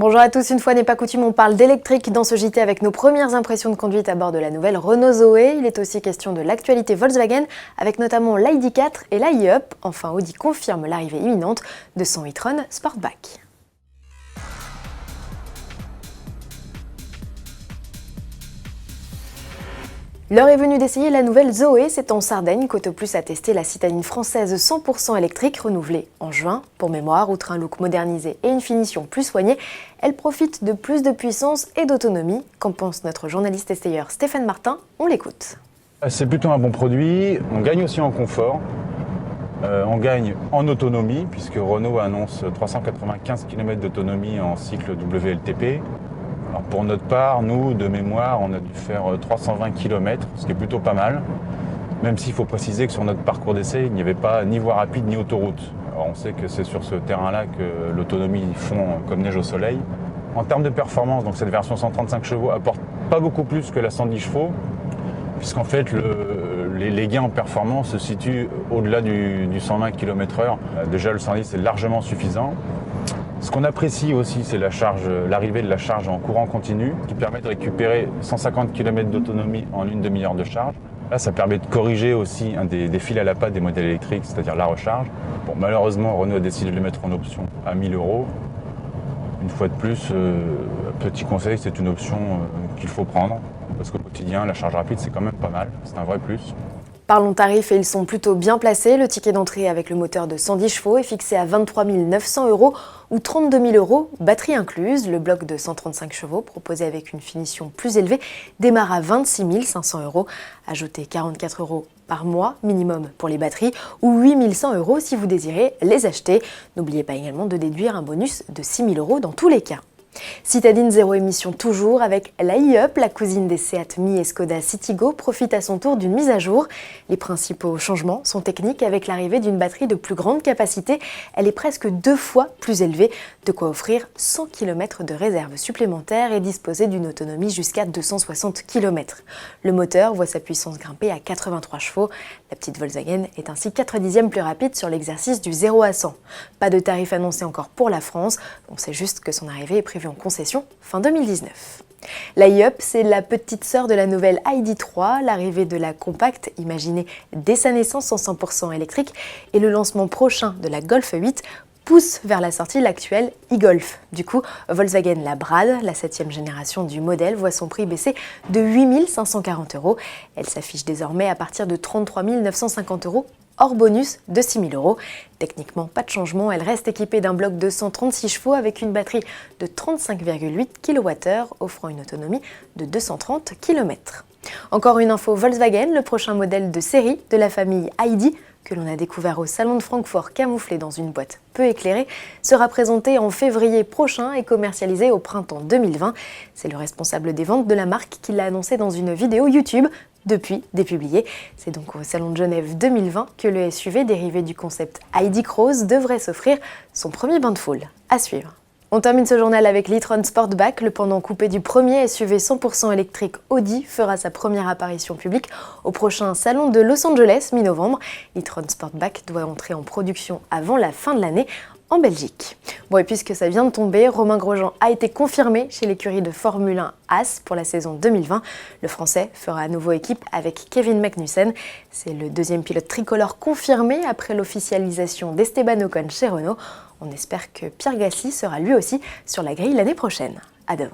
Bonjour à tous, une fois n'est pas coutume, on parle d'électrique dans ce JT avec nos premières impressions de conduite à bord de la nouvelle Renault Zoe. Il est aussi question de l'actualité Volkswagen avec notamment l'ID4 et l'e-up. Enfin, Audi confirme l'arrivée imminente de son e-tron Sportback. L'heure est venue d'essayer la nouvelle Zoe, c'est en Sardaigne qu'Auto Plus a testé la citadine française 100% électrique renouvelée en juin. Pour mémoire, outre un look modernisé et une finition plus soignée, elle profite de plus de puissance et d'autonomie. Qu'en pense notre journaliste essayeur Stéphane Martin? On l'écoute. C'est plutôt un bon produit, on gagne aussi en confort, on gagne en autonomie puisque Renault annonce 395 km d'autonomie en cycle WLTP. Alors pour notre part, nous, de mémoire, on a dû faire 320 km, ce qui est plutôt pas mal, même s'il faut préciser que sur notre parcours d'essai, il n'y avait pas ni voie rapide ni autoroute. Alors on sait que c'est sur ce terrain-là que l'autonomie fond comme neige au soleil. En termes de performance, donc cette version 135 chevaux apporte pas beaucoup plus que la 110 chevaux, puisqu'en fait les gains en performance se situent au-delà du 120 km/h. Déjà le 110 est largement suffisant. Ce qu'on apprécie aussi, c'est l'arrivée de la charge en courant continu, qui permet de récupérer 150 km d'autonomie en une demi-heure de charge. Là, ça permet de corriger aussi un des fils à la patte des modèles électriques, c'est-à-dire la recharge. Bon, malheureusement, Renault a décidé de le mettre en option à 1 000 €. Une fois de plus, petit conseil, c'est une option qu'il faut prendre, parce qu'au quotidien, la charge rapide, c'est quand même pas mal, c'est un vrai plus. Parlons tarifs et ils sont plutôt bien placés. Le ticket d'entrée avec le moteur de 110 chevaux est fixé à 23 900 € ou 32 000 €, batterie incluse. Le bloc de 135 chevaux, proposé avec une finition plus élevée, démarre à 26 500 €. Ajoutez 44 € par mois minimum pour les batteries ou 8 100 € si vous désirez les acheter. N'oubliez pas également de déduire un bonus de 6 000 € dans tous les cas. Citadine zéro émission toujours avec la e-up, la cousine des Seat Mii et Skoda Citigo profite à son tour d'une mise à jour. Les principaux changements sont techniques avec l'arrivée d'une batterie de plus grande capacité. Elle est presque 2 fois plus élevée, de quoi offrir 100 km de réserve supplémentaire et disposer d'une autonomie jusqu'à 260 km. Le moteur voit sa puissance grimper à 83 chevaux. La petite Volkswagen est ainsi 4/10 plus rapide sur l'exercice du 0 à 100. Pas de tarif annoncé encore pour la France, on sait juste que son arrivée est prévue en concession fin 2019. La e-up, c'est la petite sœur de la nouvelle ID3, l'arrivée de la compacte imaginée dès sa naissance en 100% électrique et le lancement prochain de la Golf 8 pousse vers la sortie l'actuelle e-Golf. Du coup, Volkswagen la brade, la 7e génération du modèle voit son prix baisser de 8 540 €. Elle s'affiche désormais à partir de 33 950 € hors bonus de 6 000 €. Techniquement, pas de changement, elle reste équipée d'un bloc de 136 chevaux avec une batterie de 35,8 kWh offrant une autonomie de 230 km. Encore une info Volkswagen, le prochain modèle de série de la famille ID, que l'on a découvert au salon de Francfort camouflé dans une boîte peu éclairée, sera présenté en février prochain et commercialisé au printemps 2020. C'est le responsable des ventes de la marque qui l'a annoncé dans une vidéo YouTube, depuis dépubliée. C'est donc au Salon de Genève 2020 que le SUV dérivé du concept ID Cross devrait s'offrir son premier bain de foule. À suivre. On termine ce journal avec l'e-tron Sportback. Le pendant coupé du premier SUV 100% électrique Audi fera sa première apparition publique au prochain salon de Los Angeles mi-novembre. L'e-tron Sportback doit entrer en production avant la fin de l'année en Belgique. Bon, et puisque ça vient de tomber, Romain Grosjean a été confirmé chez l'écurie de Formule 1 As pour la saison 2020. Le Français fera à nouveau équipe avec Kevin Magnussen. C'est le deuxième pilote tricolore confirmé après l'officialisation d'Esteban Ocon chez Renault. On espère que Pierre Gasly sera lui aussi sur la grille l'année prochaine. À demain.